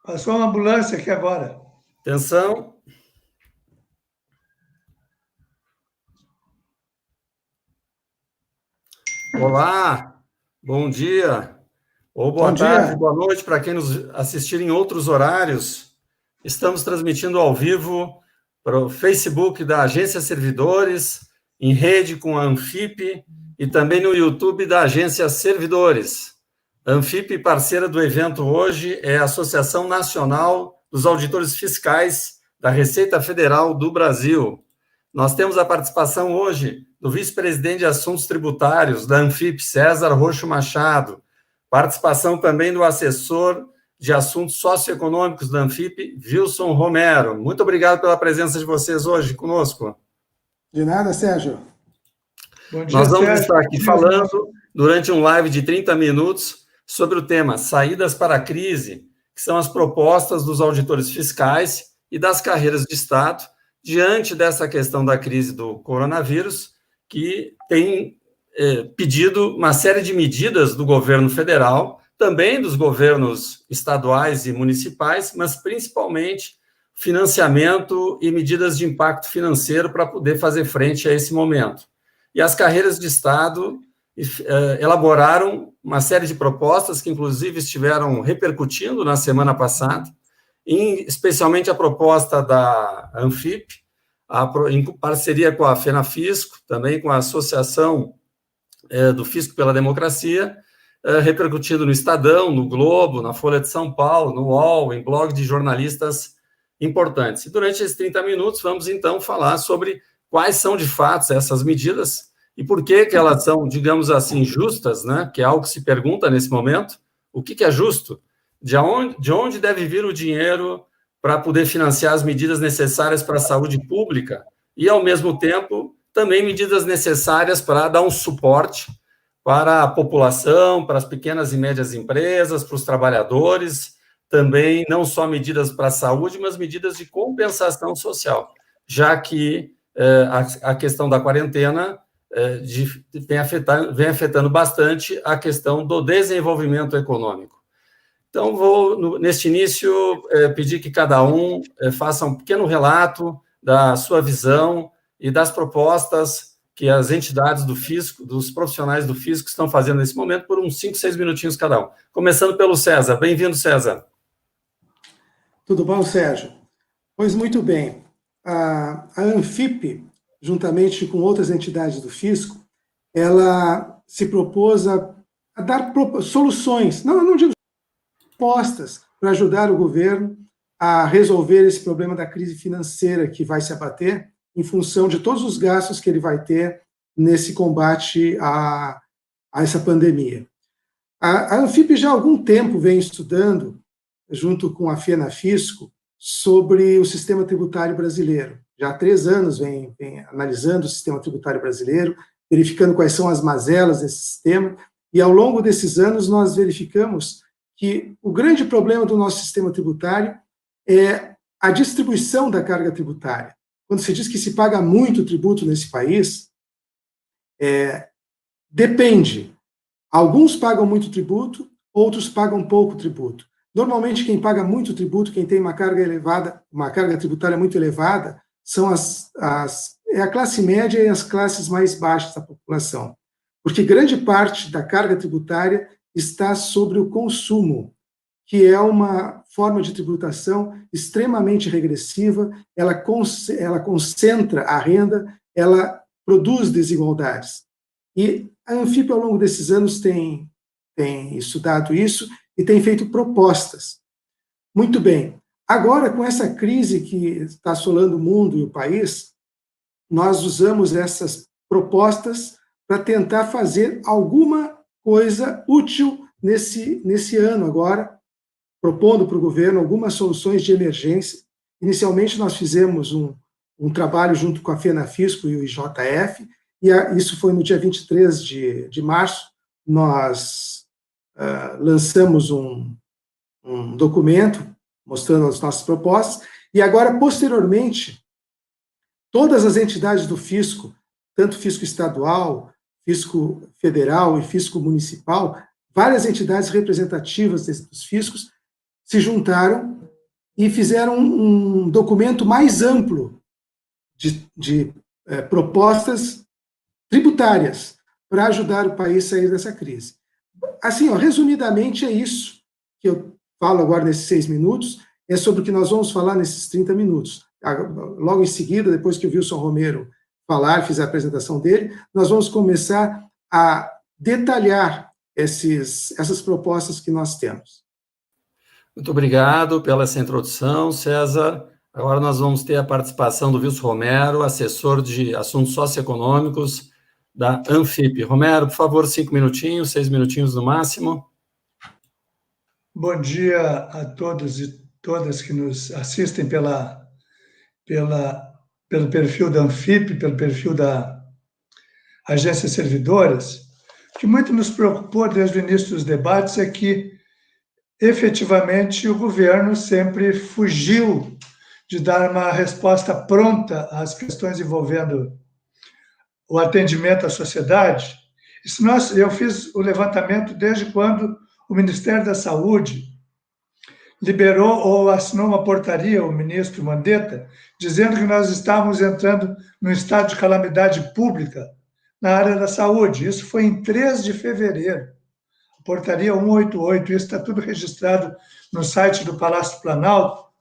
Passou uma ambulância aqui agora. Atenção. Olá, bom dia, ou boa tarde, boa noite para quem nos assistir em outros horários. Estamos transmitindo ao vivo para o Facebook da Agência Servidores, em rede com a Anfip e também no YouTube da Agência Servidores. A Anfip, parceira do evento hoje, é a Associação Nacional dos Auditores Fiscais da Receita Federal do Brasil. Nós temos a participação hoje do vice-presidente de Assuntos Tributários da Anfip, César Roxo Machado, participação também do assessor de Assuntos Socioeconômicos da Anfip, Wilson Romero. Muito obrigado pela presença de vocês hoje conosco. De nada, Sérgio. Bom dia, Nós vamos Sérgio. estar aqui falando, durante um live de 30 minutos, sobre o tema Saídas para a Crise, que são as propostas dos auditores fiscais e das carreiras de Estado, diante dessa questão da crise do coronavírus, que tem pedido uma série de medidas do governo federal, também dos governos estaduais e municipais, mas principalmente financiamento e medidas de impacto financeiro para poder fazer frente a esse momento. E as carreiras de Estado elaboraram uma série de propostas que, inclusive, estiveram repercutindo na semana passada, especialmente a proposta da Anfip, em parceria com a FENAFisco, também com a Associação do Fisco pela Democracia, repercutindo no Estadão, no Globo, na Folha de São Paulo, no UOL, em blog de jornalistas importantes. E durante esses 30 minutos, vamos, então, falar sobre quais são, de fato, essas medidas e por que elas são, digamos assim, justas, né? Que é algo que se pergunta nesse momento. O que é justo? De onde deve vir o dinheiro para poder financiar as medidas necessárias para a saúde pública e, ao mesmo tempo, também medidas necessárias para dar um suporte para a população, para as pequenas e médias empresas, para os trabalhadores, também não só medidas para a saúde, mas medidas de compensação social, já que a questão da quarentena vem afetando bastante a questão do desenvolvimento econômico. Então, vou, neste início, pedir que cada um faça um pequeno relato da sua visão e das propostas que as entidades do fisco, dos profissionais do fisco estão fazendo nesse momento, por uns 5, 6 minutinhos cada um. Começando pelo César. Bem-vindo, César. Tudo bom, Sérgio? Pois muito bem. A Anfip, juntamente com outras entidades do fisco, ela se propôs a dar soluções, não digo propostas, para ajudar o governo a resolver esse problema da crise financeira que vai se abater em função de todos os gastos que ele vai ter nesse combate a essa pandemia. A Anfip já há algum tempo vem estudando, junto com a FENAFisco, sobre o sistema tributário brasileiro. Já há 3 anos vem analisando o sistema tributário brasileiro, verificando quais são as mazelas desse sistema, e ao longo desses anos nós verificamos que o grande problema do nosso sistema tributário é a distribuição da carga tributária. Quando se diz que se paga muito tributo nesse país, depende. Alguns pagam muito tributo, outros pagam pouco tributo. Normalmente, quem paga muito tributo, quem tem uma carga elevada, uma carga tributária muito elevada, são a classe média e as classes mais baixas da população. Porque grande parte da carga tributária está sobre o consumo, que é uma forma de tributação extremamente regressiva, ela concentra a renda, ela produz desigualdades. E a Anfip, ao longo desses anos, tem estudado isso e tem feito propostas. Muito bem. Agora, com essa crise que está assolando o mundo e o país, nós usamos essas propostas para tentar fazer alguma coisa útil nesse ano agora, propondo para o governo algumas soluções de emergência. Inicialmente, nós fizemos um trabalho junto com a FENAFisco e o IJF, e isso foi no dia 23 de março, nós lançamos um documento mostrando as nossas propostas, e agora, posteriormente, todas as entidades do fisco, tanto fisco estadual, fisco federal e fisco municipal, várias entidades representativas dos fiscos se juntaram e fizeram um documento mais amplo de propostas tributárias para ajudar o país a sair dessa crise. Assim, resumidamente, é isso que eu falo agora nesses 6 minutos, é sobre o que nós vamos falar nesses 30 minutos. Logo em seguida, depois que o Wilson Romero falar, fizer a apresentação dele, nós vamos começar a detalhar essas propostas que nós temos. Muito obrigado pela essa introdução, César. Agora nós vamos ter a participação do Wilson Romero, assessor de assuntos socioeconômicos da Anfip. Romero, por favor, 5 minutinhos, 6 minutinhos no máximo. Bom dia a todos e todas que nos assistem pelo perfil da Anfip, pelo perfil da Agência Servidoras. O que muito nos preocupou desde o início dos debates é que, efetivamente, o governo sempre fugiu de dar uma resposta pronta às questões envolvendo o atendimento à sociedade. Eu fiz o levantamento desde quando o Ministério da Saúde liberou ou assinou uma portaria, o ministro Mandetta, dizendo que nós estávamos entrando num estado de calamidade pública na área da saúde. Isso foi em 3 de fevereiro. A portaria 188, isso está tudo registrado no site do Palácio do Planalto.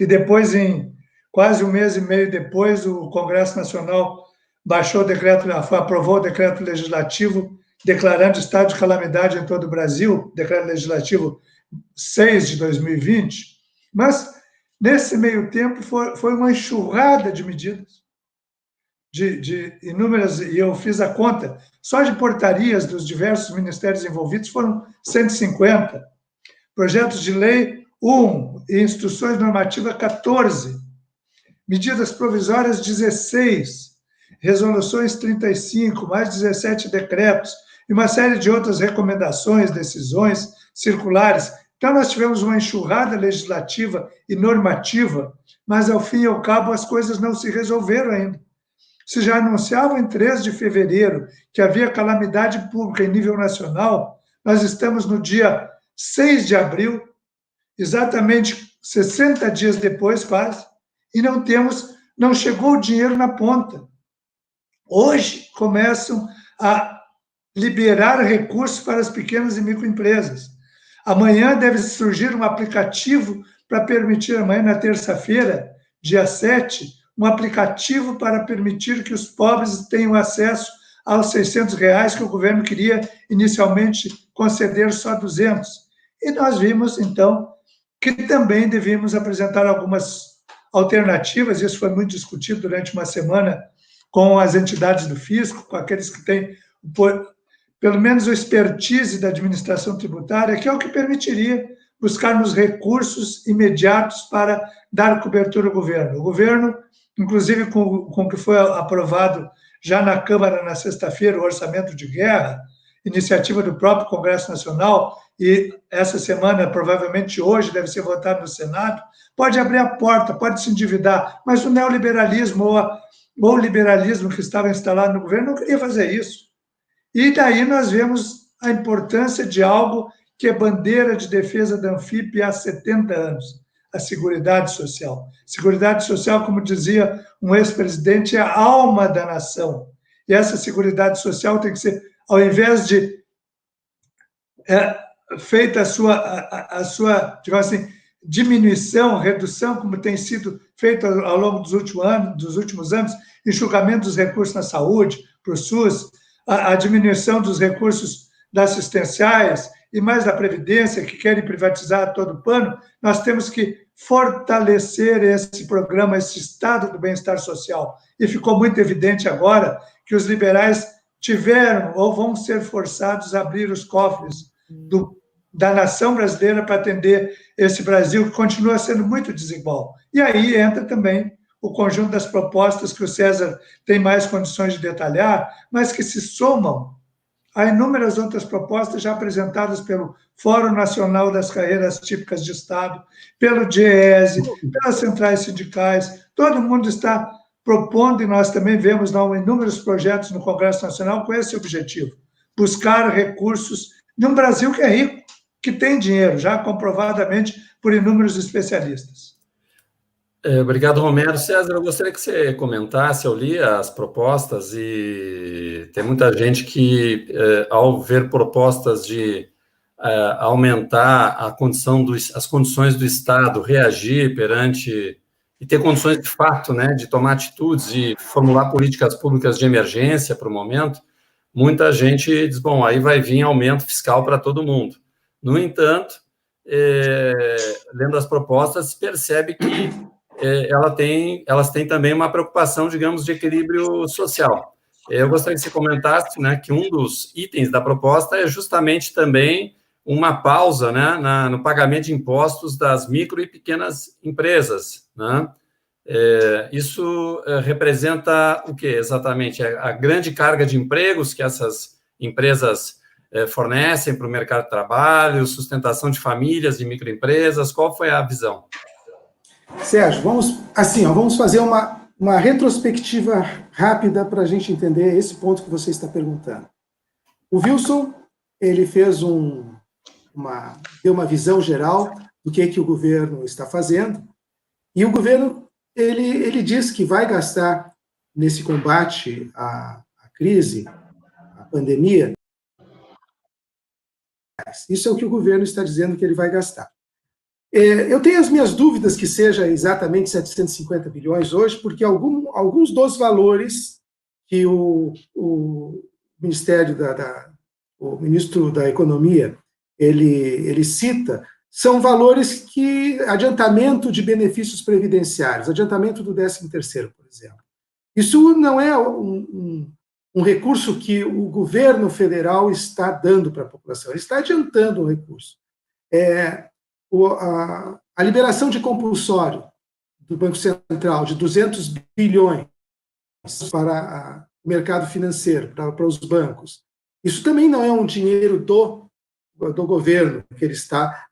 E depois, em quase 1 mês e meio depois, o Congresso Nacional aprovou o decreto legislativo declarando estado de calamidade em todo o Brasil, decreto legislativo 6 de 2020, mas, nesse meio tempo, foi uma enxurrada de medidas, de inúmeras, e eu fiz a conta, só de portarias dos diversos ministérios envolvidos foram 150, projetos de lei 1, e instruções normativas 14, medidas provisórias 16, resoluções 35, mais 17 decretos, e uma série de outras recomendações, decisões, circulares. Então, nós tivemos uma enxurrada legislativa e normativa, mas, ao fim e ao cabo, as coisas não se resolveram ainda. Se já anunciavam em 3 de fevereiro que havia calamidade pública em nível nacional, nós estamos no dia 6 de abril, exatamente 60 dias depois, quase, e não chegou o dinheiro na ponta. Hoje começam a liberar recursos para as pequenas e microempresas. Amanhã deve surgir um aplicativo para permitir, amanhã na terça-feira, dia 7, um aplicativo para permitir que os pobres tenham acesso aos R$600 que o governo queria inicialmente conceder só 200. E nós vimos, então, que também devíamos apresentar algumas alternativas, isso foi muito discutido durante uma semana com as entidades do fisco, com aqueles que têm, pelo menos, o expertise da administração tributária, que é o que permitiria buscarmos recursos imediatos para dar cobertura ao governo. O governo, inclusive com o que foi aprovado já na Câmara na sexta-feira, o orçamento de guerra, iniciativa do próprio Congresso Nacional, e essa semana, provavelmente hoje, deve ser votado no Senado, pode abrir a porta, pode se endividar, mas o neoliberalismo ou o liberalismo que estava instalado no governo não queria fazer isso. E daí nós vemos a importância de algo que é bandeira de defesa da Anfip há 70 anos, a Seguridade Social. Seguridade Social, como dizia um ex-presidente, é a alma da nação. E essa Seguridade Social tem que ser, ao invés de feita a sua, digamos assim, diminuição, redução, como tem sido feito ao longo dos últimos anos, enxugamento dos recursos na saúde, para o SUS, a diminuição dos recursos assistenciais e mais da Previdência, que querem privatizar todo o pano, nós temos que fortalecer esse programa, esse estado do bem-estar social. E ficou muito evidente agora que os liberais tiveram ou vão ser forçados a abrir os cofres da nação brasileira para atender esse Brasil que continua sendo muito desigual. E aí entra também o conjunto das propostas que o César tem mais condições de detalhar, mas que se somam a inúmeras outras propostas já apresentadas pelo Fórum Nacional das Carreiras Típicas de Estado, pelo DIEESE, pelas centrais sindicais. Todo mundo está propondo, e nós também vemos inúmeros projetos no Congresso Nacional com esse objetivo, buscar recursos num Brasil que é rico, que tem dinheiro, já comprovadamente por inúmeros especialistas. Obrigado, Romero. César, eu gostaria que você comentasse. Eu li as propostas e tem muita gente que, ao ver propostas de aumentar as condições do Estado, reagir perante e ter condições de fato, né, de tomar atitudes e formular políticas públicas de emergência para o momento, muita gente diz, bom, aí vai vir aumento fiscal para todo mundo. No entanto, lendo as propostas, se percebe que elas têm também uma preocupação, digamos, de equilíbrio social. Eu gostaria que você comentasse, né, que um dos itens da proposta é justamente também uma pausa, né, no pagamento de impostos das micro e pequenas empresas, né? Isso representa o que exatamente? A grande carga de empregos que essas empresas fornecem para o mercado de trabalho, sustentação de famílias e microempresas. Qual foi a visão? Sérgio, vamos fazer uma retrospectiva rápida para a gente entender esse ponto que você está perguntando. O Wilson, ele fez deu uma visão geral do que o governo está fazendo, e o governo, ele diz que vai gastar nesse combate à crise, à pandemia. Isso é o que o governo está dizendo que ele vai gastar. Eu tenho as minhas dúvidas que seja exatamente 750 bilhões hoje, porque alguns dos valores que o Ministério o ministro da Economia ele cita são valores que adiantamento de benefícios previdenciários, adiantamento do 13º, por exemplo. Isso não é um recurso que o governo federal está dando para a população, ele está adiantando um recurso. A liberação de compulsório do Banco Central de 200 bilhões para o mercado financeiro, para os bancos, isso também não é um dinheiro do governo que ele está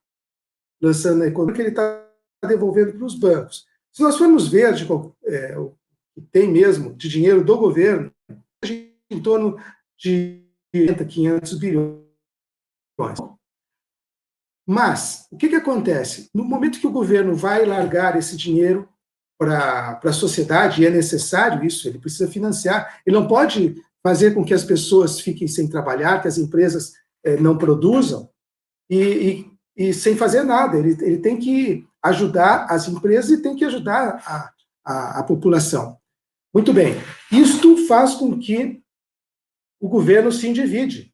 lançando na economia, que ele está devolvendo para os bancos. Se nós formos ver o que tem mesmo de dinheiro do governo, em torno de 500 bilhões. Mas, o que acontece? No momento que o governo vai largar esse dinheiro para a sociedade, e é necessário isso, ele precisa financiar, ele não pode fazer com que as pessoas fiquem sem trabalhar, que as empresas não produzam, e sem fazer nada. Ele tem que ajudar as empresas e tem que ajudar a população. Muito bem, isto faz com que o governo se endivide.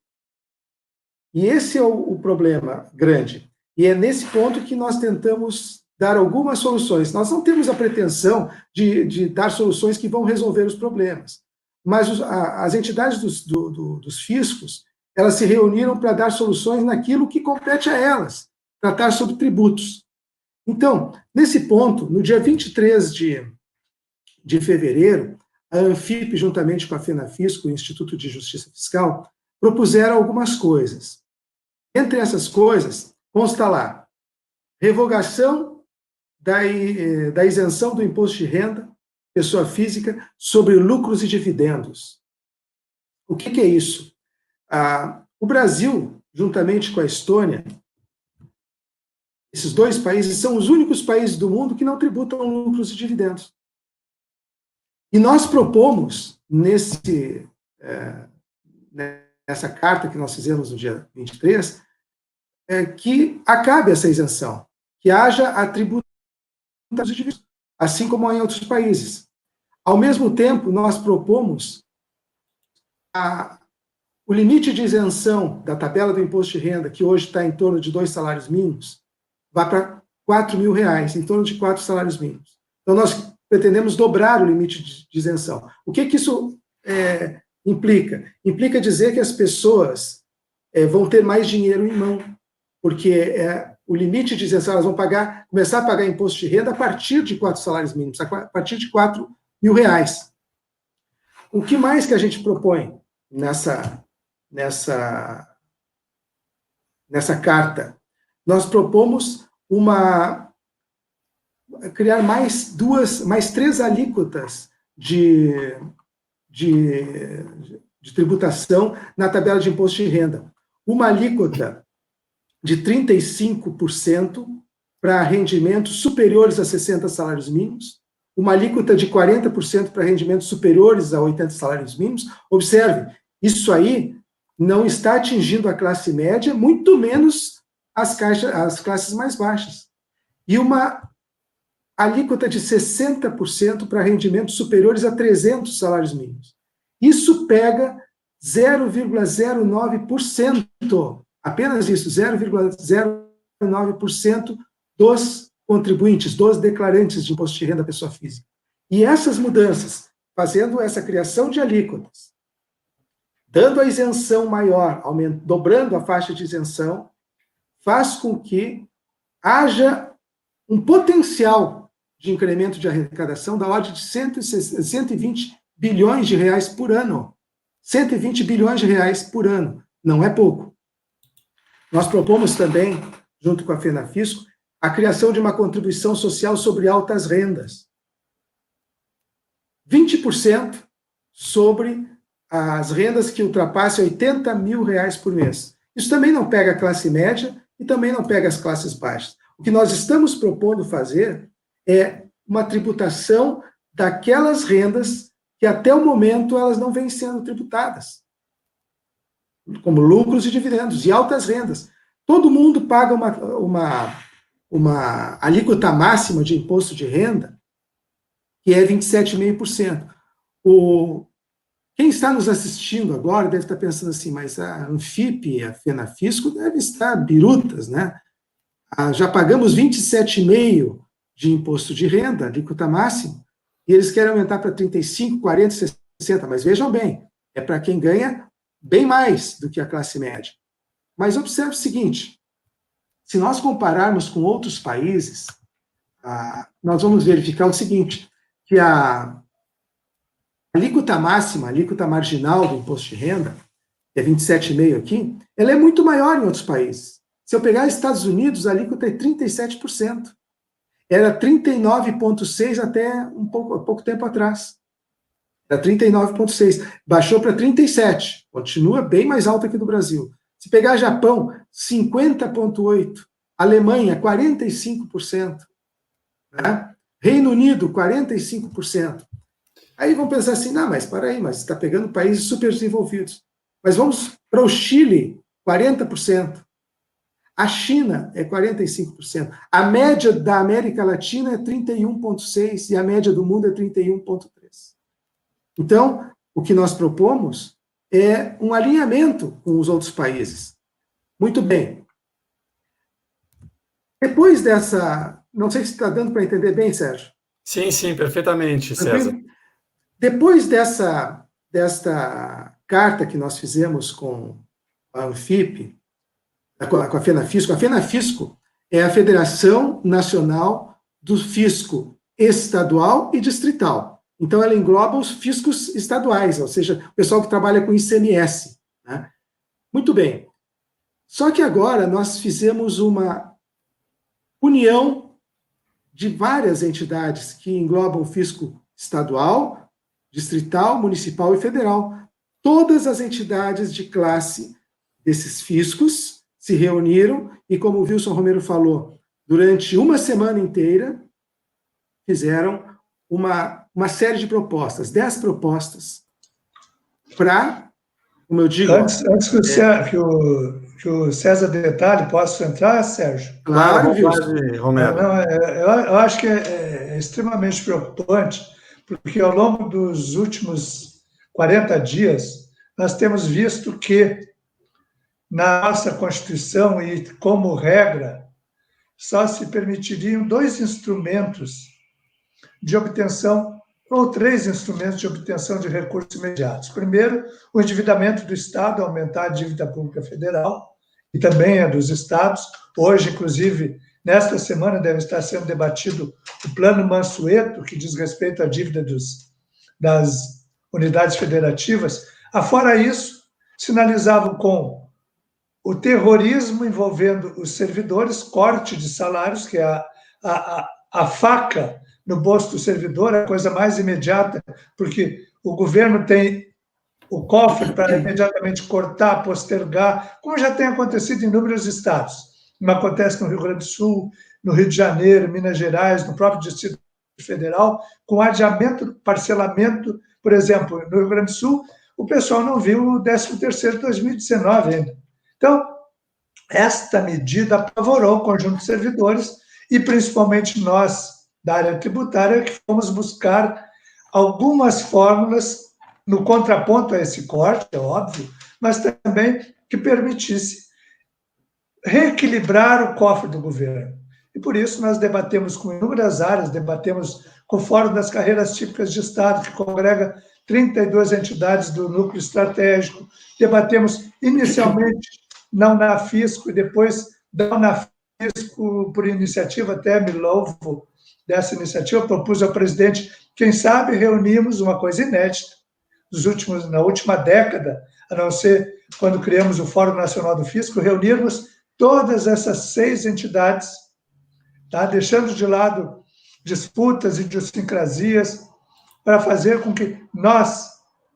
E esse é o problema grande. E é nesse ponto que nós tentamos dar algumas soluções. Nós não temos a pretensão de dar soluções que vão resolver os problemas. Mas as entidades dos fiscos, elas se reuniram para dar soluções naquilo que compete a elas, tratar sobre tributos. Então, nesse ponto, no dia 23 de fevereiro, a Anfip, juntamente com a FENAFISCO, o Instituto de Justiça Fiscal, propuseram algumas coisas. Entre essas coisas, consta lá, revogação da isenção do imposto de renda, pessoa física, sobre lucros e dividendos. O que é isso? O Brasil, juntamente com a Estônia, esses dois países são os únicos países do mundo que não tributam lucros e dividendos. E nós propomos, nessa carta que nós fizemos no dia 23, que acabe essa isenção, que haja a tributação de dividendos, assim como em outros países. Ao mesmo tempo, nós propomos o limite de isenção da tabela do imposto de renda, que hoje está em torno de 2 salários mínimos, vai para R$4.000, em torno de 4 salários mínimos. Então, nós pretendemos dobrar o limite de isenção. O que isso implica? Implica dizer que as pessoas vão ter mais dinheiro em mão, porque o limite de isenção, elas vão começar a pagar imposto de renda a partir de 4 salários mínimos, a partir de R$4.000. O que mais que a gente propõe nessa carta? Nós propomos criar mais 3 alíquotas de tributação na tabela de imposto de renda. Uma alíquota de 35% para rendimentos superiores a 60 salários mínimos, uma alíquota de 40% para rendimentos superiores a 80 salários mínimos. Observe, isso aí não está atingindo a classe média, muito menos as classes mais baixas. E uma alíquota de 60% para rendimentos superiores a 300 salários mínimos. Isso pega 0,09%, apenas isso, 0,09% dos contribuintes, dos declarantes de imposto de renda à pessoa física. E essas mudanças, fazendo essa criação de alíquotas, dando a isenção maior, dobrando a faixa de isenção, faz com que haja um potencial de incremento de arrecadação da ordem de 120 bilhões de reais por ano. 120 bilhões de reais por ano. Não é pouco. Nós propomos também, junto com a FENAFISCO, a criação de uma contribuição social sobre altas rendas. 20% sobre as rendas que ultrapassem 80 mil reais por mês. Isso também não pega a classe média e também não pega as classes baixas. O que nós estamos propondo fazer é uma tributação daquelas rendas que até o momento elas não vêm sendo tributadas, como lucros e dividendos, e altas rendas. Todo mundo paga uma alíquota máxima de imposto de renda, que é 27,5%. Quem está nos assistindo agora deve estar pensando assim, mas a Anfip e a FENAFISCO devem estar birutas, né? Já pagamos 27,5% de imposto de renda, alíquota máxima, e eles querem aumentar para 35%, 40%, 60%, mas vejam bem, é para quem ganha bem mais do que a classe média. Mas observe o seguinte, se nós compararmos com outros países, nós vamos verificar o seguinte, que a alíquota máxima, a alíquota marginal do imposto de renda, que é 27,5% aqui, ela é muito maior em outros países. Se eu pegar Estados Unidos, a alíquota é 37%. Era 39,6% até há pouco tempo atrás. Era 39,6%. Baixou para 37%. Continua bem mais alta aqui do Brasil. Se pegar Japão, 50,8%. Alemanha, 45%. Né? Reino Unido, 45%. Aí vão pensar assim, não, mas para aí, mas está pegando países super desenvolvidos. Mas vamos para o Chile, 40%. A China é 45%. A média da América Latina é 31,6% e a média do mundo é 31,3%. Então, o que nós propomos é um alinhamento com os outros países. Muito bem. Depois dessa... Não sei se está dando para entender bem, Sérgio. Sim, sim, perfeitamente, César. Depois desta carta que nós fizemos com a Anfip, com a FENAFISCO é a Federação Nacional do Fisco Estadual e Distrital. Então, ela engloba os fiscos estaduais, ou seja, o pessoal que trabalha com ICMS. Né? Muito bem. Só que agora nós fizemos uma união de várias entidades que englobam o fisco estadual, distrital, municipal e federal. Todas as entidades de classe desses fiscos se reuniram e, como o Wilson Romero falou, durante uma semana inteira, fizeram uma série de propostas, 10 propostas, para, como eu digo... Antes que o César detalhe, posso entrar, Sérgio? Claro, Wilson. Romero. Eu acho que é extremamente preocupante, porque ao longo dos últimos 40 dias, nós temos visto que na nossa Constituição e como regra, só se permitiriam 2 instrumentos de obtenção, ou 3 instrumentos de obtenção de recursos imediatos. Primeiro, o endividamento do Estado, aumentar a dívida pública federal, e também a dos estados. Hoje, inclusive, nesta semana deve estar sendo debatido o Plano Mansueto, que diz respeito à dívida das unidades federativas. Afora isso, sinalizavam com o terrorismo envolvendo os servidores, corte de salários, que é a faca no bolso do servidor, a coisa mais imediata, porque o governo tem o cofre para imediatamente cortar, postergar, como já tem acontecido em inúmeros estados. como acontece no Rio Grande do Sul, no Rio de Janeiro, Minas Gerais, no próprio Distrito Federal, com adiamento, parcelamento, por exemplo, no Rio Grande do Sul, o pessoal não viu o 13º de 2019 ainda. Então, esta medida apavorou o conjunto de servidores e, principalmente nós, da área tributária, que fomos buscar algumas fórmulas no contraponto a esse corte, é óbvio, mas também que permitisse reequilibrar o cofre do governo. E por isso nós debatemos com inúmeras áreas, debatemos com o Fórum das Carreiras Típicas de Estado, que congrega 32 entidades do núcleo estratégico, debatemos inicialmente na Unafisco e depois da Unafisco, por iniciativa, até me louvo dessa iniciativa, propus ao presidente, quem sabe reunimos uma coisa inédita, na última década, a não ser quando criamos o Fórum Nacional do Fisco, reunirmos todas essas 6 entidades, tá? Deixando de lado disputas e idiosincrasias, para fazer com que nós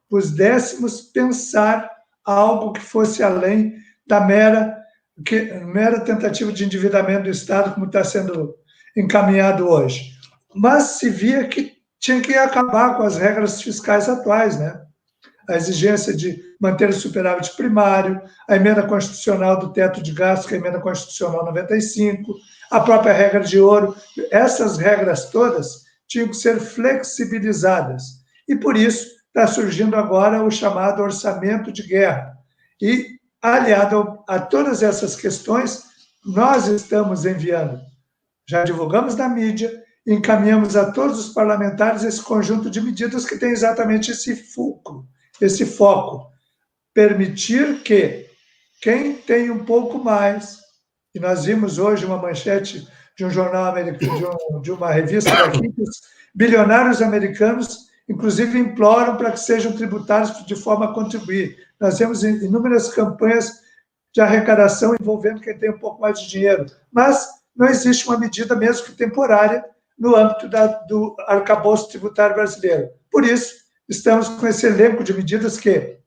pudéssemos pensar algo que fosse além da mera tentativa de endividamento do Estado, como está sendo encaminhado hoje. Mas se via que tinha que acabar com as regras fiscais atuais, né? A exigência de manter o superávit primário, a emenda constitucional do teto de gastos, que é a emenda constitucional 95, a própria regra de ouro, essas regras todas tinham que ser flexibilizadas. E por isso está surgindo agora o chamado orçamento de guerra. E, aliado a todas essas questões, nós estamos enviando, já divulgamos na mídia, encaminhamos a todos os parlamentares esse conjunto de medidas que tem exatamente esse foco, permitir que quem tem um pouco mais, e nós vimos hoje uma manchete de um jornal americano, de uma revista daqui, que os bilionários americanos, inclusive, imploram para que sejam tributários de forma a contribuir. Nós temos inúmeras campanhas de arrecadação envolvendo quem tem um pouco mais de dinheiro, mas não existe uma medida, mesmo que temporária, no âmbito do arcabouço tributário brasileiro. Por isso, estamos com esse elenco de medidas que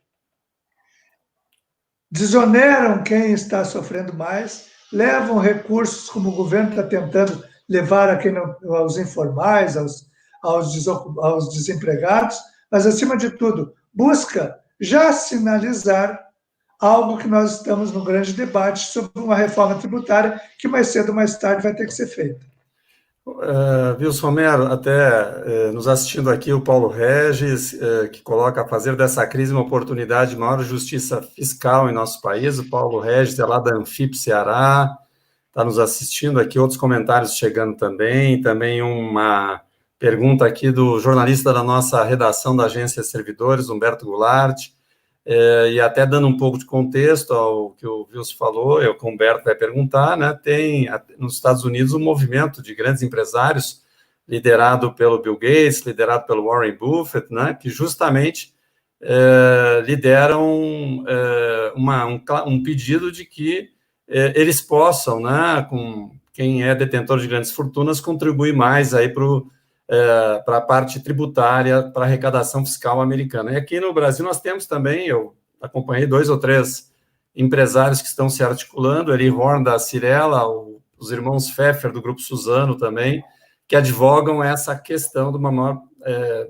desoneram quem está sofrendo mais, levam recursos, como o governo está tentando levar aos informais, aos desempregados, mas, acima de tudo, busca já sinalizar algo que nós estamos no grande debate sobre uma reforma tributária que mais cedo ou mais tarde vai ter que ser feita. Wilson Romero, até nos assistindo aqui o Paulo Regis, que coloca a fazer dessa crise uma oportunidade de maior justiça fiscal em nosso país. O Paulo Regis é lá da Anfip Ceará, está nos assistindo aqui, outros comentários chegando também uma pergunta aqui do jornalista da nossa redação da Agência Servidores, Humberto Goulart, e até dando um pouco de contexto ao que o Wilson falou, o que o Humberto vai perguntar, né, tem nos Estados Unidos um movimento de grandes empresários liderado pelo Bill Gates, liderado pelo Warren Buffett, né, que justamente lideram um pedido de que eles possam, né, com quem é detentor de grandes fortunas, contribuir mais aí para a parte tributária, para a arrecadação fiscal americana. E aqui no Brasil nós temos também, eu acompanhei 2 ou 3 empresários que estão se articulando, Eli Horn da Cirela, os irmãos Pfeffer do Grupo Suzano também, que advogam essa questão de uma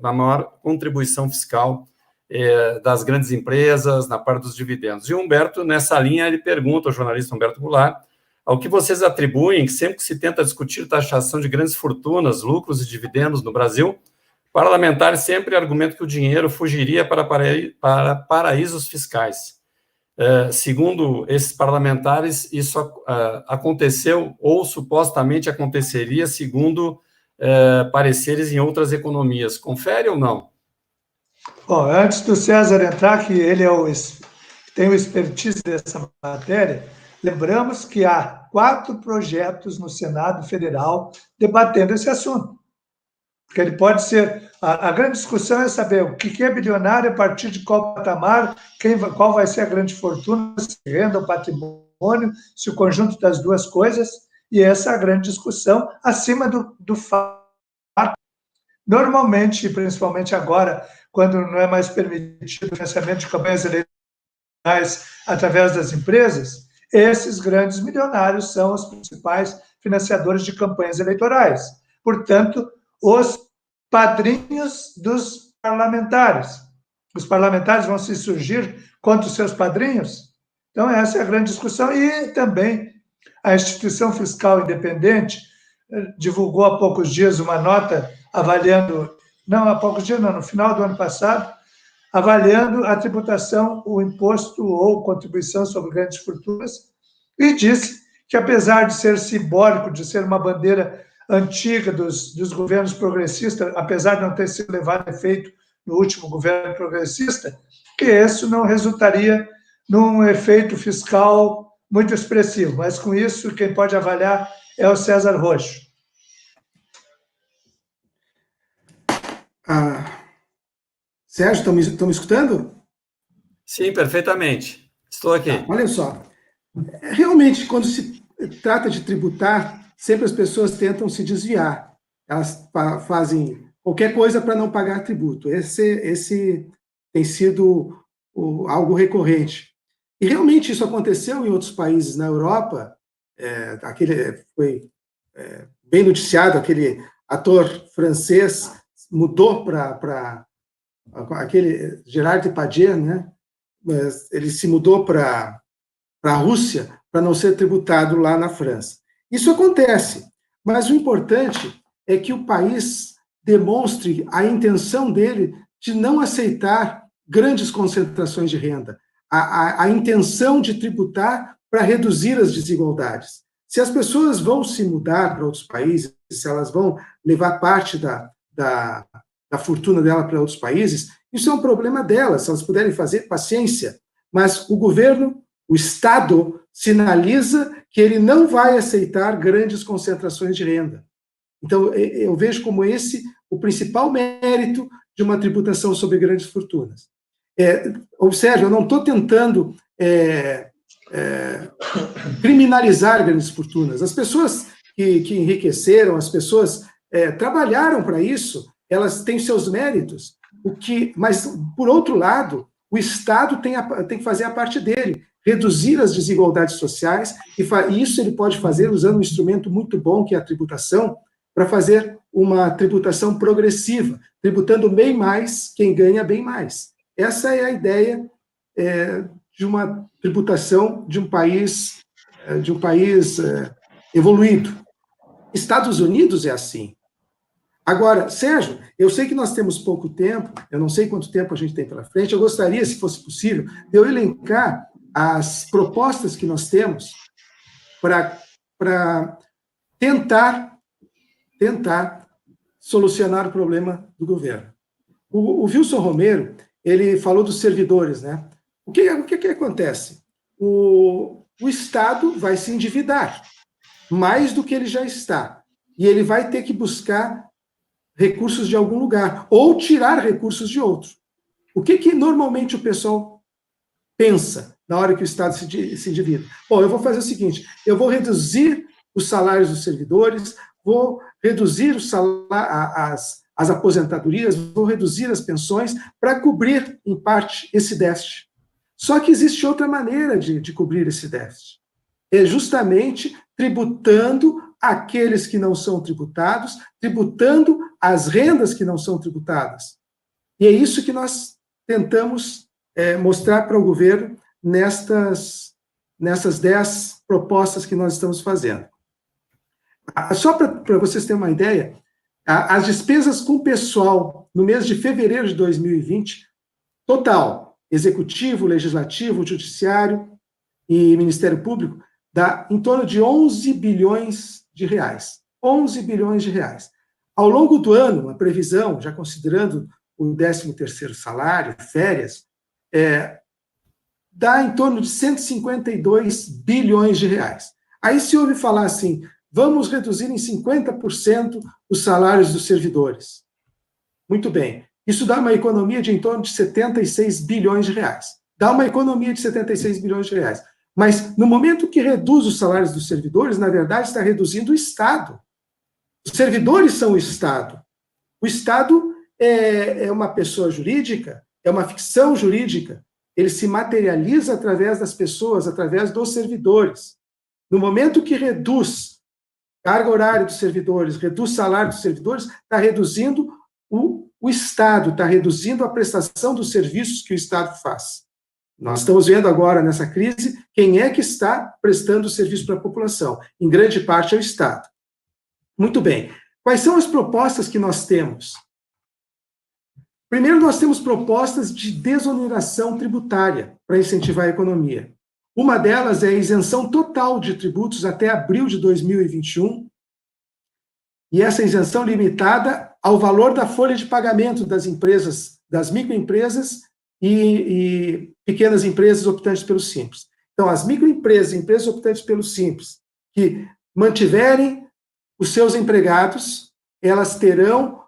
maior contribuição fiscal das grandes empresas na parte dos dividendos. E o Humberto, nessa linha, ele pergunta ao jornalista Humberto Goulart ao que vocês atribuem, que sempre que se tenta discutir taxação de grandes fortunas, lucros e dividendos no Brasil, parlamentares sempre argumentam que o dinheiro fugiria para paraísos fiscais. Segundo esses parlamentares, isso aconteceu ou supostamente aconteceria segundo pareceres em outras economias. Confere ou não? Bom, antes do César entrar, que ele tem o expertise dessa matéria, lembramos que há 4 projetos no Senado Federal debatendo esse assunto. Porque ele pode ser... A grande discussão é saber o que é bilionário, a partir de qual patamar, qual vai ser a grande fortuna, se renda ou patrimônio, se o conjunto das duas coisas, e essa é a grande discussão, acima do fato. Normalmente, principalmente agora, quando não é mais permitido o financiamento de campanhas eleitorais através das empresas, esses grandes milionários são os principais financiadores de campanhas eleitorais. Portanto, os padrinhos dos parlamentares. Os parlamentares vão se surgir contra os seus padrinhos? Então, essa é a grande discussão. E também a instituição fiscal independente divulgou há poucos dias uma nota avaliando, não há poucos dias, não, no final do ano passado, avaliando a tributação, o imposto ou contribuição sobre grandes fortunas, e disse que, apesar de ser simbólico, de ser uma bandeira antiga dos governos progressistas, apesar de não ter sido levado a efeito no último governo progressista, que isso não resultaria num efeito fiscal muito expressivo. Mas, com isso, quem pode avaliar é o César Roxo. Sérgio, estão me escutando? Sim, perfeitamente. Estou aqui. Olha só, realmente, quando se trata de tributar, sempre as pessoas tentam se desviar. Elas fazem qualquer coisa para não pagar tributo. Esse tem sido algo recorrente. E realmente isso aconteceu em outros países na Europa. Foi bem noticiado, aquele ator francês mudou para aquele Gerard Depardieu, né? Ele se mudou para a Rússia para não ser tributado lá na França. Isso acontece, mas o importante é que o país demonstre a intenção dele de não aceitar grandes concentrações de renda, a intenção de tributar para reduzir as desigualdades. Se as pessoas vão se mudar para outros países, se elas vão levar parte da fortuna dela para outros países, isso é um problema delas, se elas puderem fazer, paciência. Mas o governo, o Estado, sinaliza que ele não vai aceitar grandes concentrações de renda. Então, eu vejo como esse o principal mérito de uma tributação sobre grandes fortunas. Sérgio, eu não estou tentando criminalizar grandes fortunas. As pessoas que enriqueceram, as pessoas trabalharam para isso, elas têm seus méritos. Mas, por outro lado, o Estado tem que fazer a parte dele, reduzir as desigualdades sociais, e isso ele pode fazer usando um instrumento muito bom, que é a tributação, para fazer uma tributação progressiva, tributando bem mais quem ganha bem mais. Essa é a ideia de uma tributação de um país evoluído. Estados Unidos é assim. Agora, Sérgio, eu sei que nós temos pouco tempo, eu não sei quanto tempo a gente tem pela frente, eu gostaria, se fosse possível, de eu elencar as propostas que nós temos para tentar solucionar o problema do governo. O Wilson Romero, ele falou dos servidores, né? O que acontece? O Estado vai se endividar mais do que ele já está, e ele vai ter que buscar recursos de algum lugar, ou tirar recursos de outro. O que normalmente o pessoal pensa na hora que o Estado se endivida? Bom, eu vou fazer o seguinte, eu vou reduzir os salários dos servidores, vou reduzir as aposentadorias, vou reduzir as pensões para cobrir, em parte, esse déficit. Só que existe outra maneira de cobrir esse déficit. É justamente tributando aqueles que não são tributados, tributando as rendas que não são tributadas. E é isso que nós tentamos mostrar para o governo nessas 10 propostas que nós estamos fazendo. Só para vocês terem uma ideia, as despesas com pessoal no mês de fevereiro de 2020, total, executivo, legislativo, judiciário e Ministério Público, dá em torno de 11 bilhões de reais. 11 bilhões de reais. Ao longo do ano, a previsão, já considerando o 13º salário, férias, dá em torno de 152 bilhões de reais. Aí se ouve falar assim, vamos reduzir em 50% os salários dos servidores. Muito bem. Isso dá uma economia de em torno de 76 bilhões de reais. Dá uma economia de 76 bilhões de reais. Mas, no momento que reduz os salários dos servidores, na verdade, está reduzindo o Estado. Os servidores são o Estado. O Estado é uma pessoa jurídica, é uma ficção jurídica. ele se materializa através das pessoas, através dos servidores. No momento que reduz carga horária dos servidores, reduz salário dos servidores, está reduzindo o Estado, está reduzindo a prestação dos serviços que o Estado faz. Nós estamos vendo agora, nessa crise, quem é que está prestando serviço para a população. Em grande parte é o Estado. Muito bem. Quais são as propostas que nós temos? Primeiro, nós temos propostas de desoneração tributária para incentivar a economia. Uma delas é a isenção total de tributos até abril de 2021, e essa isenção limitada ao valor da folha de pagamento das empresas, das microempresas e pequenas empresas optantes pelo Simples. Então, as microempresas e empresas optantes pelo Simples que mantiverem os seus empregados, elas terão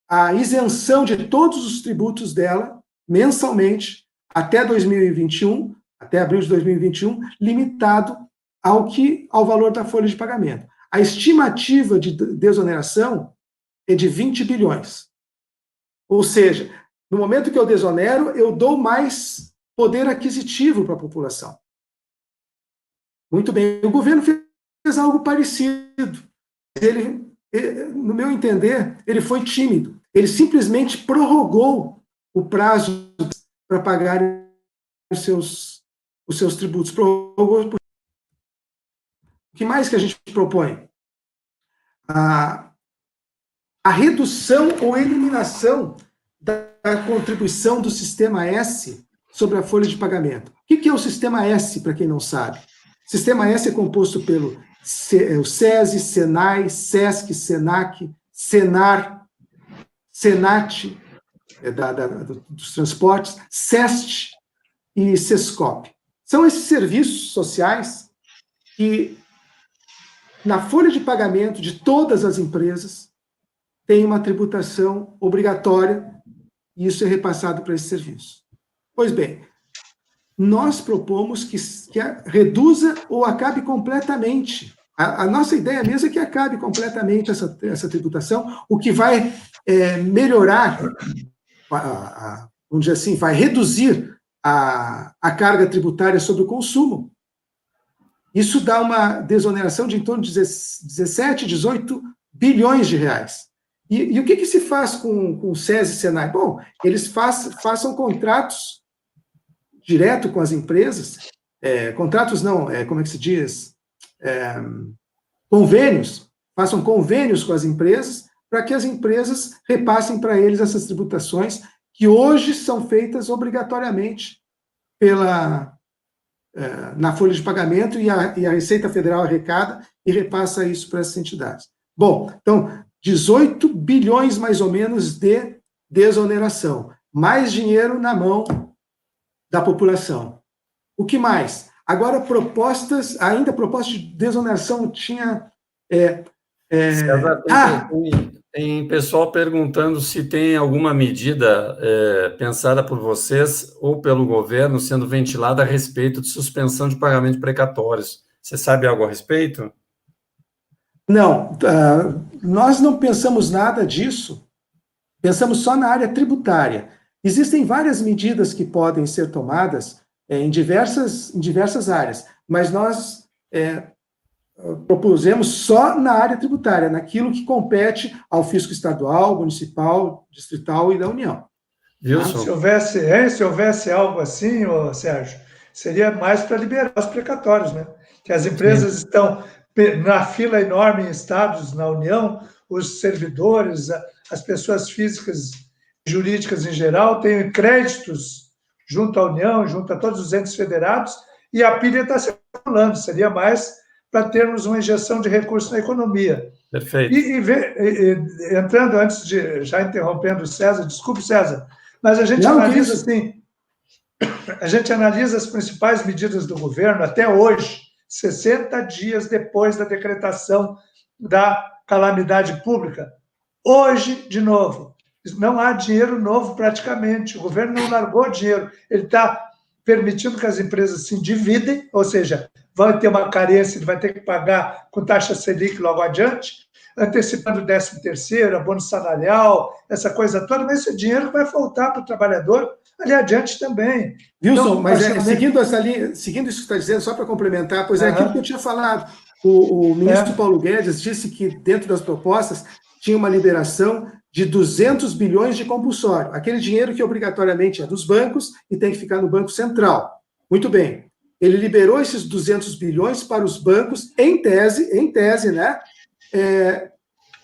a isenção de todos os tributos dela, mensalmente, até 2021, até abril de 2021, limitado ao valor da folha de pagamento. A estimativa de desoneração é de 20 bilhões. Ou seja, no momento que eu desonero, eu dou mais poder aquisitivo para a população. Muito bem, o governo fez algo parecido. Ele, no meu entender, ele foi tímido. Ele simplesmente prorrogou o prazo para pagar os seus tributos. Prorrogou. O que mais que a gente propõe? A redução ou eliminação da contribuição do Sistema S sobre a folha de pagamento. O que é o Sistema S, para quem não sabe? O Sistema S é composto pelo o SESI, SENAI, SESC, SENAC, SENAR, SENAT, dos transportes, SEST e SESCOP. São esses serviços sociais que, na folha de pagamento de todas as empresas, tem uma tributação obrigatória e isso é repassado para esse serviço. Pois bem, nós propomos que reduza ou acabe completamente. A nossa ideia mesmo é que acabe completamente essa tributação, o que vai melhorar, vamos dizer assim, vai reduzir a carga tributária sobre o consumo. Isso dá uma desoneração de em torno de 17, 18 bilhões de reais. E o que se faz com o SESI e SENAI? Bom, eles façam contratos direto com as empresas, contratos não, como é que se diz? Convênios, façam convênios com as empresas para que as empresas repassem para eles essas tributações que hoje são feitas obrigatoriamente na folha de pagamento e a Receita Federal arrecada e repassa isso para essas entidades. Bom, então, 18 bilhões mais ou menos de desoneração, mais dinheiro na mão da população. O que mais? Agora, propostas de desoneração tinha... Tem pessoal perguntando se tem alguma medida pensada por vocês ou pelo governo sendo ventilada a respeito de suspensão de pagamento de precatórios. Você sabe algo a respeito? Não, nós não pensamos nada disso, pensamos só na área tributária. Existem várias medidas que podem ser tomadas em diversas áreas, mas nós propusemos só na área tributária, naquilo que compete ao fisco estadual, municipal, distrital e da União. Wilson. Se houvesse algo assim, Sérgio, seria mais para liberar os precatórios, né? Que as empresas estão na fila enorme em estados, na União, os servidores, as pessoas físicas e jurídicas em geral têm créditos junto à União, junto a todos os entes federados, e a pilha está circulando, seria mais para termos uma injeção de recursos na economia. Perfeito. Entrando antes de, já interrompendo o César, desculpe, César, mas a gente analisa assim, a gente analisa as principais medidas do governo até hoje, 60 dias depois da decretação da calamidade pública. Hoje, de novo, não há dinheiro novo praticamente, o governo não largou dinheiro, ele está permitindo que as empresas se endividem, ou seja, vai ter uma carência, vai ter que pagar com taxa Selic logo adiante. antecipando o 13º, abono salarial, essa coisa toda, mas esse dinheiro vai faltar para o trabalhador ali adiante também. Wilson, Então, mas seguindo essa linha, seguindo isso que você está dizendo, só para complementar, pois é aquilo que eu tinha falado. O ministro Paulo Guedes disse que dentro das propostas tinha uma liberação de 200 bilhões de compulsório, aquele dinheiro que obrigatoriamente é dos bancos e tem que ficar no Banco Central. Muito bem. Ele liberou esses 200 bilhões para os bancos, em tese, né,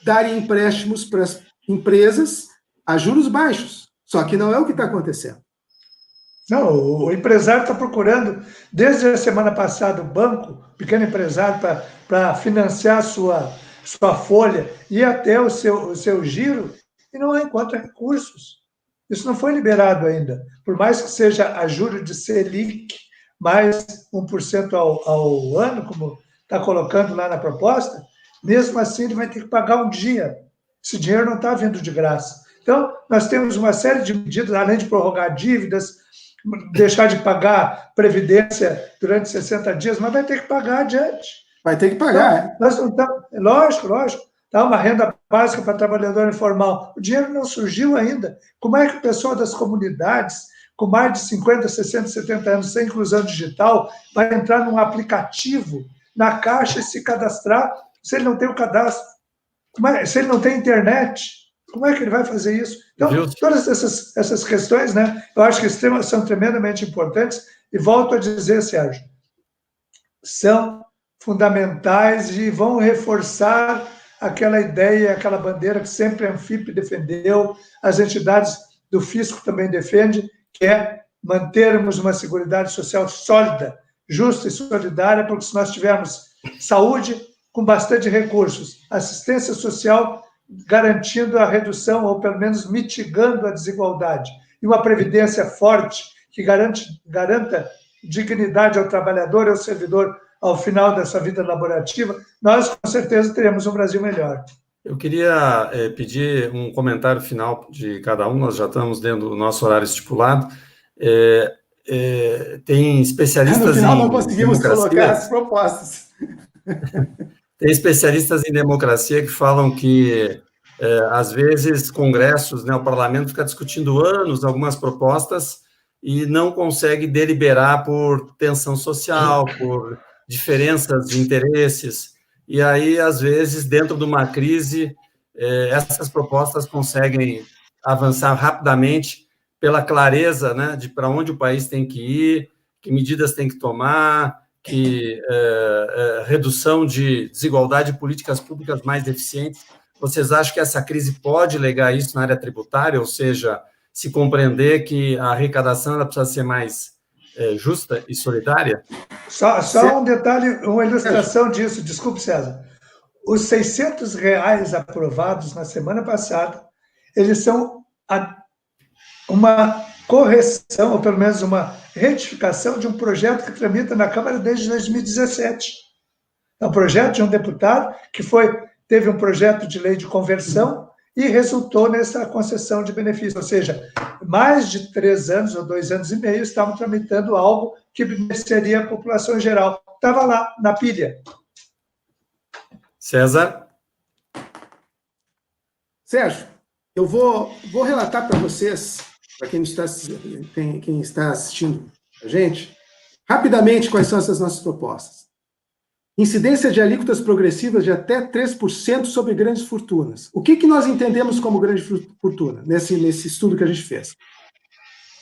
darem empréstimos para as empresas a juros baixos. Só que não é o que está acontecendo. Não, o empresário está procurando, desde a semana passada, o banco, pequeno empresário, para financiar a sua folha e até o seu giro, e não encontra recursos. Isso não foi liberado ainda. Por mais que seja a juros de Selic, mais 1% ao ano, como está colocando lá na proposta, mesmo assim ele vai ter que pagar um dia. Esse dinheiro não está vindo de graça. Então, nós temos uma série de medidas, além de prorrogar dívidas, deixar de pagar previdência durante 60 dias, mas vai ter que pagar adiante. Vai ter que pagar. Então, nós não estamos, lógico. Dá uma renda básica para trabalhador informal. O dinheiro não surgiu ainda. Como é que o pessoal das comunidades, com mais de 50, 60, 70 anos, sem inclusão digital, vai entrar num aplicativo na Caixa e se cadastrar se ele não tem o cadastro? Se ele não tem internet? Como é que ele vai fazer isso? Então, todas essas questões, né, eu acho que são tremendamente importantes, e volto a dizer, Sérgio, são fundamentais e vão reforçar aquela ideia, aquela bandeira que sempre a Anfip defendeu, as entidades do fisco também defendem, que é mantermos uma seguridade social sólida, justa e solidária, porque se nós tivermos saúde com bastante recursos, assistência social garantindo a redução, ou pelo menos mitigando a desigualdade, e uma previdência forte que garanta dignidade ao trabalhador e ao servidor ao final da sua vida laborativa, nós com certeza teremos um Brasil melhor. Eu queria pedir um comentário final de cada um, nós já estamos dentro do nosso horário estipulado. Tem especialistas no final não conseguimos colocar as propostas. Tem especialistas em democracia que falam que, às vezes, congressos, né, o parlamento fica discutindo anos algumas propostas e não consegue deliberar por tensão social, por diferenças de interesses. E aí, às vezes, dentro de uma crise, essas propostas conseguem avançar rapidamente pela clareza, né, de para onde o país tem que ir, que medidas tem que tomar, que redução de desigualdade e políticas públicas mais eficientes. Vocês acham que essa crise pode legar isso na área tributária, ou seja, se compreender que a arrecadação ela precisa ser mais justa e solidária? Só um detalhe, uma ilustração disso, desculpe, César. Os R$600 aprovados na semana passada, eles são uma correção, ou pelo menos uma retificação de um projeto que tramita na Câmara desde 2017. É um projeto de um deputado que teve um projeto de lei de conversão e resultou nessa concessão de benefício. Ou seja, mais de 3 anos ou 2 anos e meio estavam tramitando algo que beneficiaria a população em geral. Estava lá, na pilha. César? Sérgio, eu vou relatar para vocês, para quem está assistindo a gente, rapidamente quais são essas nossas propostas. Incidência de alíquotas progressivas de até 3% sobre grandes fortunas. O que nós entendemos como grande fortuna, nesse estudo que a gente fez?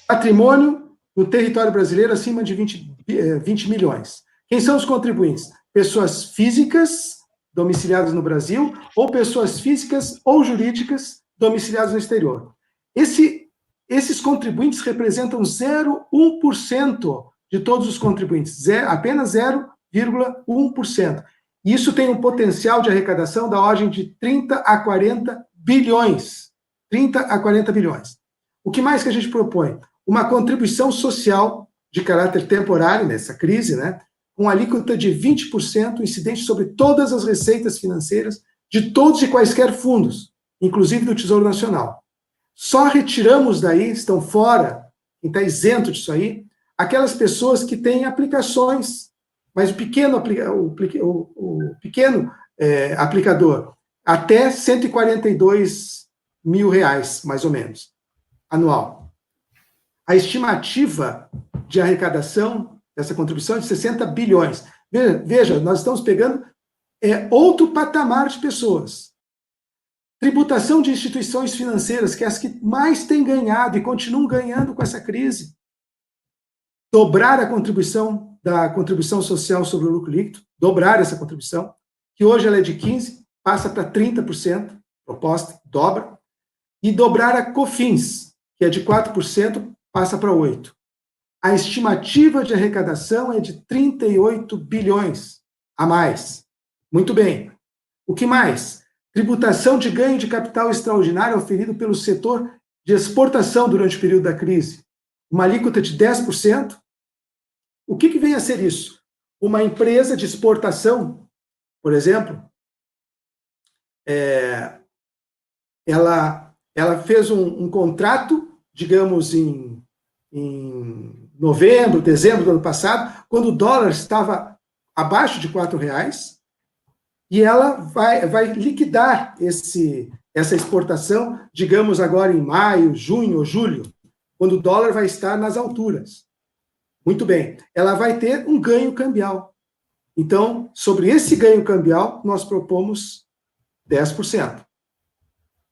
Patrimônio no território brasileiro acima de 20 milhões. Quem são os contribuintes? Pessoas físicas domiciliadas no Brasil ou pessoas físicas ou jurídicas domiciliadas no exterior. Esses contribuintes representam 0,1% de todos os contribuintes, apenas 0,1%. Isso tem um potencial de arrecadação da ordem de 30 a 40 bilhões. 30 a 40 bilhões. O que mais que a gente propõe? Uma contribuição social de caráter temporário nessa crise, né? Com alíquota de 20% incidente sobre todas as receitas financeiras de todos e quaisquer fundos, inclusive do Tesouro Nacional. Só retiramos daí, estão fora, quem está isento disso aí, aquelas pessoas que têm aplicações, mas o pequeno aplicador até R$142 mil, mais ou menos, anual. A estimativa de arrecadação dessa contribuição é de 60 bilhões. Veja, nós estamos pegando outro patamar de pessoas. Tributação de instituições financeiras, que é as que mais têm ganhado e continuam ganhando com essa crise. Dobrar a contribuição da contribuição social sobre o lucro líquido, dobrar essa contribuição, que hoje ela é de 15%, passa para 30%, proposta, dobra, e dobrar a COFINS, que é de 4%, passa para 8%. A estimativa de arrecadação é de 38 bilhões a mais. Muito bem. O que mais? Tributação de ganho de capital extraordinário oferido pelo setor de exportação durante o período da crise. Uma alíquota de 10%. O que vem a ser isso? Uma empresa de exportação, por exemplo, ela fez um contrato, digamos, em novembro, dezembro do ano passado, quando o dólar estava abaixo de R$4, e ela vai liquidar essa exportação, digamos, agora em maio, junho ou julho, quando o dólar vai estar nas alturas. Muito bem, ela vai ter um ganho cambial. Então, sobre esse ganho cambial, nós propomos 10%.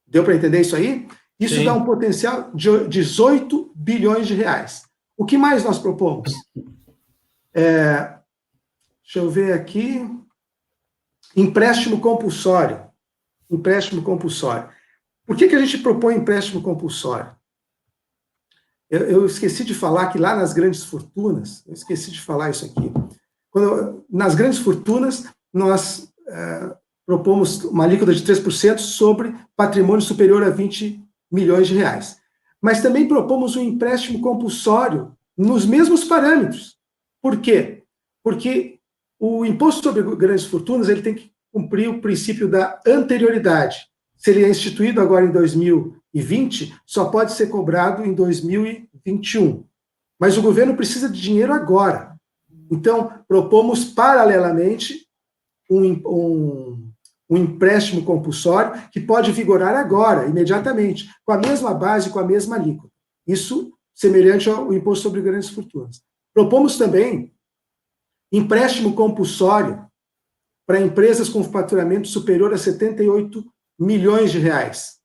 Deu para entender isso aí? Isso Sim. Dá um potencial de 18 bilhões de reais. O que mais nós propomos? Deixa eu ver aqui. Empréstimo compulsório. Empréstimo compulsório. Por que a gente propõe empréstimo compulsório? Eu esqueci de falar que lá nas grandes fortunas, eu esqueci de falar isso aqui. Nas grandes fortunas, nós propomos uma alíquota de 3% sobre patrimônio superior a 20 milhões de reais. Mas também propomos um empréstimo compulsório nos mesmos parâmetros. Por quê? Porque o imposto sobre grandes fortunas ele tem que cumprir o princípio da anterioridade. Se ele é instituído agora em 2020, só pode ser cobrado em 2021. Mas o governo precisa de dinheiro agora. Então, propomos paralelamente um empréstimo compulsório que pode vigorar agora, imediatamente, com a mesma base, com a mesma alíquota. Isso semelhante ao imposto sobre grandes fortunas. Propomos também empréstimo compulsório para empresas com faturamento superior a 78 milhões de reais.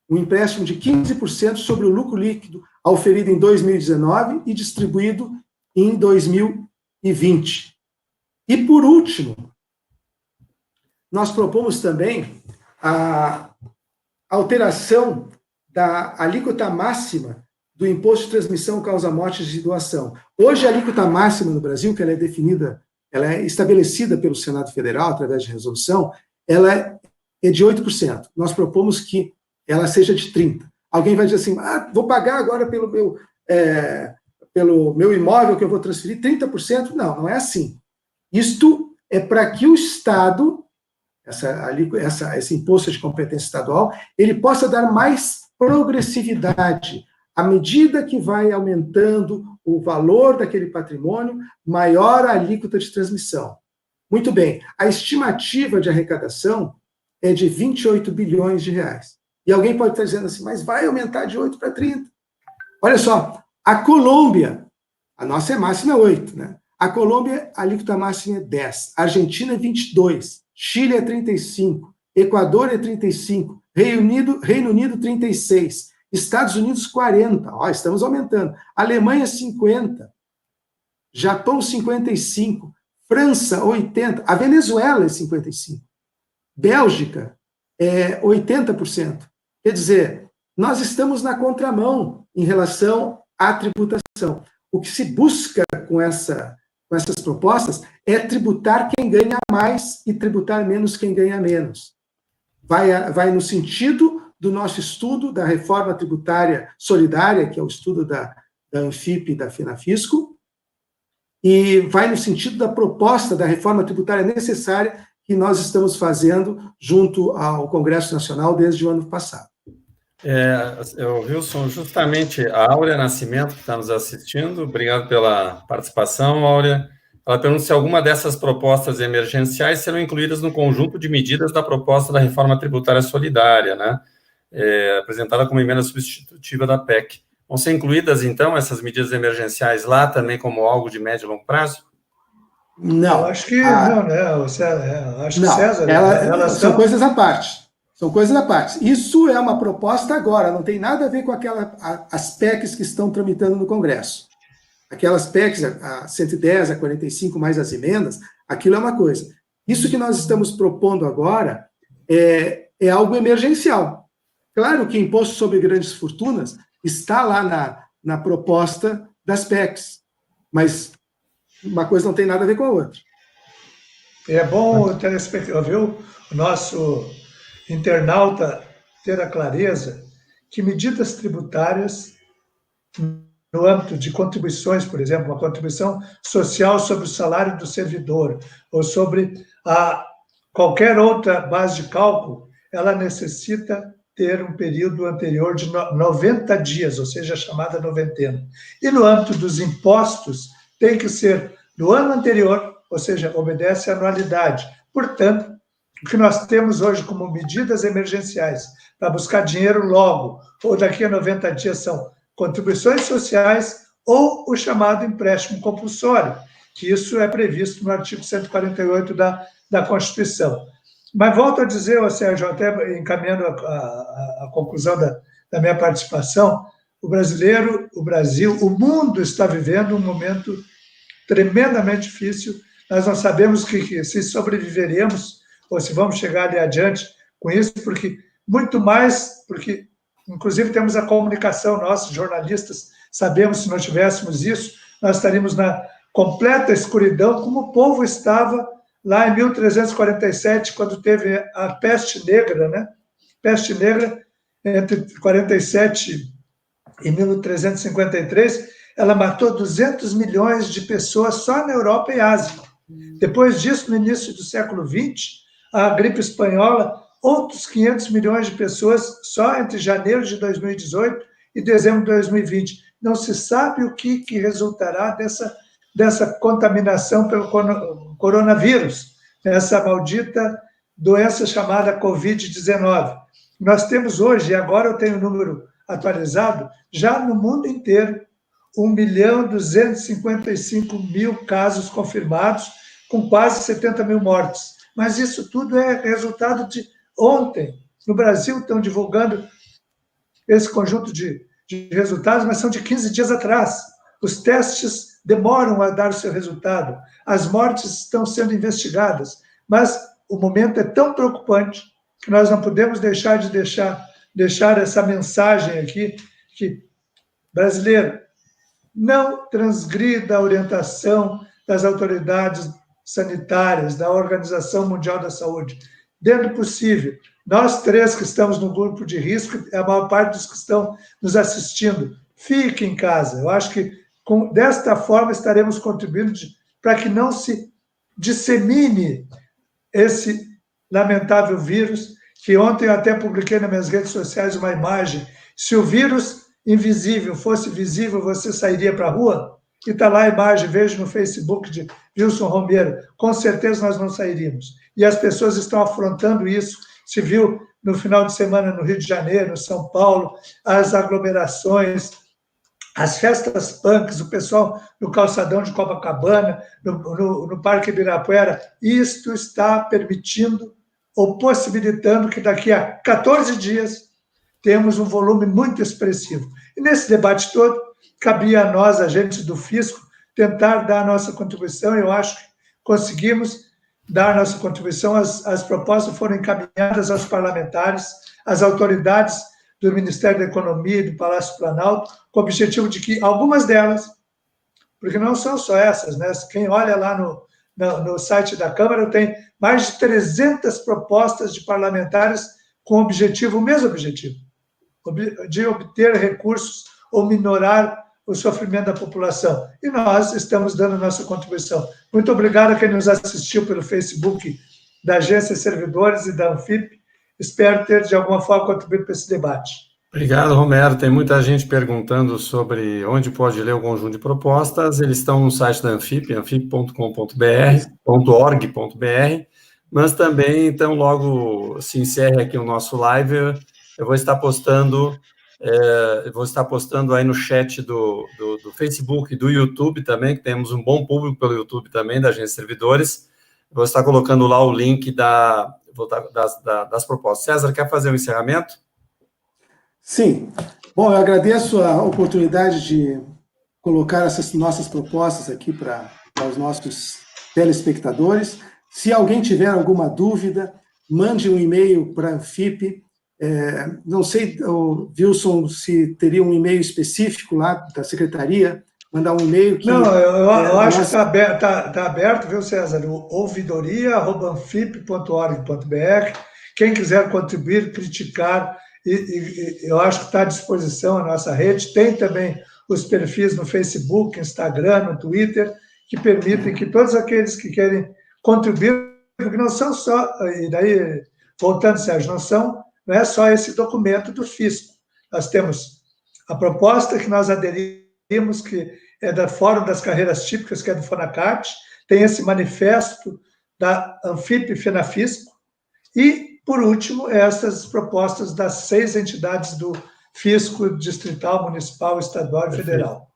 Um empréstimo de 15% sobre o lucro líquido auferido em 2019 e distribuído em 2020. E, por último, nós propomos também a alteração da alíquota máxima do imposto de transmissão, causa-mortes e doação. Hoje, a alíquota máxima no Brasil, que ela é definida, ela é estabelecida pelo Senado Federal, através de resolução, ela é de 8%. Nós propomos que ela seja de 30%. Alguém vai dizer assim, vou pagar agora pelo meu imóvel que eu vou transferir 30%. Não, não é assim. Isto é para que o Estado, esse imposto de competência estadual, ele possa dar mais progressividade. À medida que vai aumentando o valor daquele patrimônio, maior a alíquota de transmissão. Muito bem, a estimativa de arrecadação é de 28 bilhões de reais. E alguém pode estar dizendo assim, mas vai aumentar de 8 para 30. Olha só, a Colômbia, a nossa máxima é 8, né? A Colômbia, a alíquota máxima é 10. A Argentina é 22. Chile é 35. Equador é 35. Reino Unido 36. Estados Unidos 40. Ó, estamos aumentando. Alemanha 50. Japão 55. França 80. A Venezuela é 55. Bélgica é 80%. Quer dizer, nós estamos na contramão em relação à tributação. O que se busca com essas propostas é tributar quem ganha mais e tributar menos quem ganha menos. Vai no sentido do nosso estudo da reforma tributária solidária, que é o estudo da Anfip e da Fenafisco, e vai no sentido da proposta da reforma tributária necessária que nós estamos fazendo junto ao Congresso Nacional desde o ano passado. Wilson, justamente a Áurea Nascimento, que está nos assistindo, obrigado pela participação, Áurea. Ela pergunta se alguma dessas propostas emergenciais serão incluídas no conjunto de medidas da proposta da reforma tributária solidária, né? Apresentada como emenda substitutiva da PEC. Vão ser incluídas, então, essas medidas emergenciais lá também como algo de médio e longo prazo? Não. Eu acho que não, né? Acho que, César, elas são coisas à parte. São coisas à parte. Isso é uma proposta agora, não tem nada a ver com as PECs que estão tramitando no Congresso. Aquelas PECs, a 110, a 45, mais as emendas, aquilo é uma coisa. Isso que nós estamos propondo agora é algo emergencial. Claro que imposto sobre grandes fortunas está lá na proposta das PECs, mas uma coisa não tem nada a ver com a outra. É bom o telespectador, viu? O nosso internauta ter a clareza que medidas tributárias no âmbito de contribuições, por exemplo, uma contribuição social sobre o salário do servidor ou sobre qualquer outra base de cálculo, ela necessita ter um período anterior de 90 dias, ou seja, a chamada noventena. E no âmbito dos impostos, tem que ser no ano anterior, ou seja, obedece à anualidade. Portanto, o que nós temos hoje como medidas emergenciais para buscar dinheiro logo, ou daqui a 90 dias, são contribuições sociais ou o chamado empréstimo compulsório, que isso é previsto no artigo 148 da Constituição. Mas volto a dizer, Sérgio, até encaminhando a conclusão da minha participação, o Brasil, o mundo está vivendo um momento tremendamente difícil. Nós não sabemos que se sobreviveremos ou se vamos chegar ali adiante com isso, porque muito mais, porque inclusive temos a comunicação, nós jornalistas sabemos, se não tivéssemos isso, nós estaríamos na completa escuridão, como o povo estava lá em 1347, quando teve a peste negra, né? Peste negra, entre 47 e 1353, ela matou 200 milhões de pessoas só na Europa e Ásia. Depois disso, no início do século XX, a gripe espanhola, outros 500 milhões de pessoas só entre janeiro de 2018 e dezembro de 2020. Não se sabe o que resultará dessa contaminação pelo coronavírus, essa maldita doença chamada Covid-19. Nós temos hoje, e agora eu tenho o número atualizado, já no mundo inteiro, 1.255.000 casos confirmados, com quase 70 mil mortes. Mas isso tudo é resultado de ontem. No Brasil estão divulgando esse conjunto de resultados, mas são de 15 dias atrás. Os testes demoram a dar o seu resultado. As mortes estão sendo investigadas. Mas o momento é tão preocupante que nós não podemos deixar essa mensagem aqui, que brasileiro, não transgrida a orientação das autoridades sanitárias, da Organização Mundial da Saúde. Dentro do possível, nós três que estamos no grupo de risco, a maior parte dos que estão nos assistindo, fiquem em casa. Eu acho que desta forma estaremos contribuindo para que não se dissemine esse lamentável vírus, que ontem eu até publiquei nas minhas redes sociais uma imagem. Se o vírus invisível fosse visível, você sairia para a rua? E está lá a imagem, vejo no Facebook de Wilson Romero. Com certeza nós não sairíamos. E as pessoas estão afrontando isso. Se viu no final de semana no Rio de Janeiro, no São Paulo, as aglomerações, as festas punks, o pessoal no calçadão de Copacabana, no Parque Ibirapuera. Isto está permitindo ou possibilitando que daqui a 14 dias temos um volume muito expressivo. E nesse debate todo, cabia a nós, agentes do fisco, tentar dar a nossa contribuição. Eu acho que conseguimos dar a nossa contribuição. As propostas foram encaminhadas aos parlamentares, às autoridades do Ministério da Economia e do Palácio Planalto, com o objetivo de que algumas delas, porque não são só essas, né? Quem olha lá no site da Câmara tem mais de 300 propostas de parlamentares com o mesmo objetivo, de obter recursos ou minorar o sofrimento da população. E nós estamos dando nossa contribuição. Muito obrigado a quem nos assistiu pelo Facebook da Agência Servidores e da Anfip. Espero ter, de alguma forma, contribuído para esse debate. Obrigado, Romero. Tem muita gente perguntando sobre onde pode ler o conjunto de propostas. Eles estão no site da Anfip, anfip.com.br, mas também, então, logo se encerre aqui o nosso live, eu vou estar postando aí no chat do Facebook e do YouTube também, que temos um bom público pelo YouTube também, da Agência Servidores. Vou estar colocando lá o link das propostas. César, quer fazer um encerramento? Sim. Bom, eu agradeço a oportunidade de colocar essas nossas propostas aqui para os nossos telespectadores. Se alguém tiver alguma dúvida, mande um e-mail para a Anfip. Não sei, Wilson, se teria um e-mail específico lá da secretaria, mandar um e-mail que... Não, eu acho que está aberto, viu, César? ouvidoria@anfip.org.br. Quem quiser contribuir, criticar, eu acho que está à disposição a nossa rede. Tem também os perfis no Facebook, Instagram, no Twitter, que permitem que todos aqueles que querem contribuir, porque não são só, e daí, voltando, Sérgio, não é só esse documento do fisco. Nós temos a proposta que nós aderimos, que é da Fórum das Carreiras Típicas, que é do Fonacart, tem esse manifesto da Anfip Fenafisco, e, por último, essas propostas das 6 entidades do fisco distrital, municipal, estadual e federal.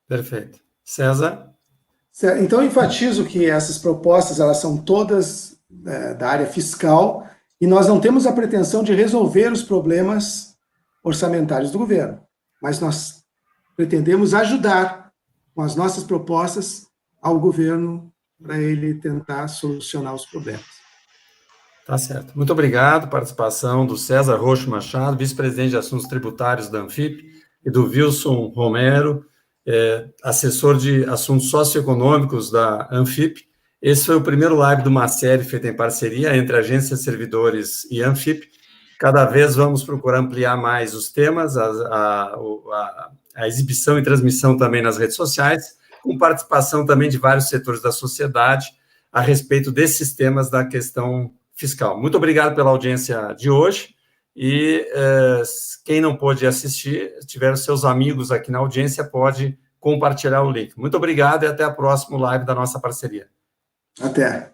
Perfeito. César? Então, eu enfatizo que essas propostas, elas são todas da área fiscal, e nós não temos a pretensão de resolver os problemas orçamentários do governo, mas nós pretendemos ajudar com as nossas propostas ao governo para ele tentar solucionar os problemas. Tá certo. Muito obrigado. Participação do César Roxo Machado, vice-presidente de Assuntos Tributários da Anfip, e do Wilson Romero, assessor de Assuntos Socioeconômicos da Anfip. Esse foi o primeiro live de uma série feita em parceria entre a Agência de Servidores e Anfip. Cada vez vamos procurar ampliar mais os temas, a exibição e transmissão também nas redes sociais, com participação também de vários setores da sociedade a respeito desses temas da questão fiscal. Muito obrigado pela audiência de hoje, e quem não pôde assistir, tiver os seus amigos aqui na audiência, pode compartilhar o link. Muito obrigado e até a próxima live da nossa parceria. Até.